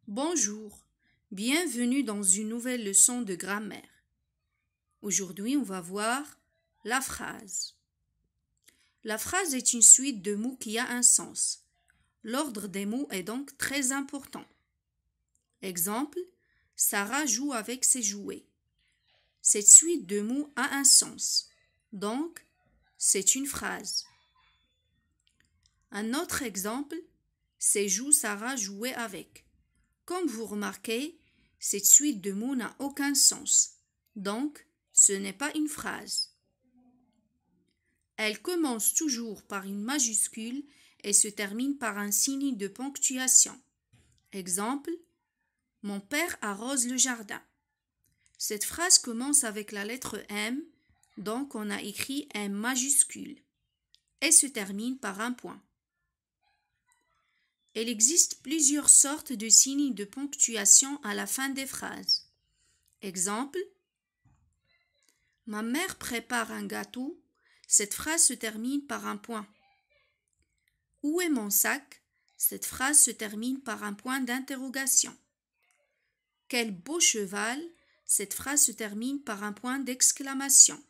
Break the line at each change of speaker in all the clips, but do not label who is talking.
Bonjour, bienvenue dans une nouvelle leçon de grammaire. Aujourd'hui, on va voir la phrase. La phrase est une suite de mots qui a un sens. L'ordre des mots est donc très important. Exemple, Sarah joue avec ses jouets. Cette suite de mots a un sens. Donc, c'est une phrase. Un autre exemple, ces joues Sarah jouait avec. Comme vous remarquez, cette suite de mots n'a aucun sens. Donc, ce n'est pas une phrase. Elle commence toujours par une majuscule et se termine par un signe de ponctuation. Exemple, mon père arrose le jardin. Cette phrase commence avec la lettre M, donc on a écrit M majuscule, et se termine par un point. Il existe plusieurs sortes de signes de ponctuation à la fin des phrases. Exemple, ma mère prépare un gâteau. Cette phrase se termine par un point. Où est mon sac? Cette phrase se termine par un point d'interrogation. Quel beau cheval? Cette phrase se termine par un point d'exclamation.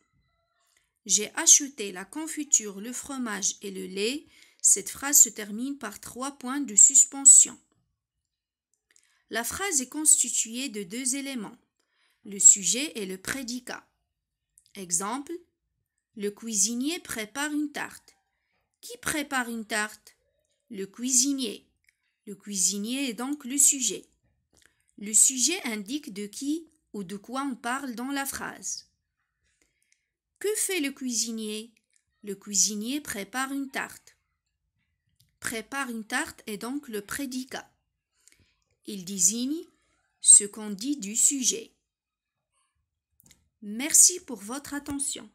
J'ai acheté la confiture, le fromage et le lait. Cette phrase se termine par 3 points de suspension. La phrase est constituée de 2 éléments, le sujet et le prédicat. Exemple, le cuisinier prépare une tarte. Qui prépare une tarte? Le cuisinier. Le cuisinier est donc le sujet. Le sujet indique de qui ou de quoi on parle dans la phrase. Que fait le cuisinier? Le cuisinier prépare une tarte. Prépare une tarte est donc le prédicat. Il désigne ce qu'on dit du sujet. Merci pour votre attention.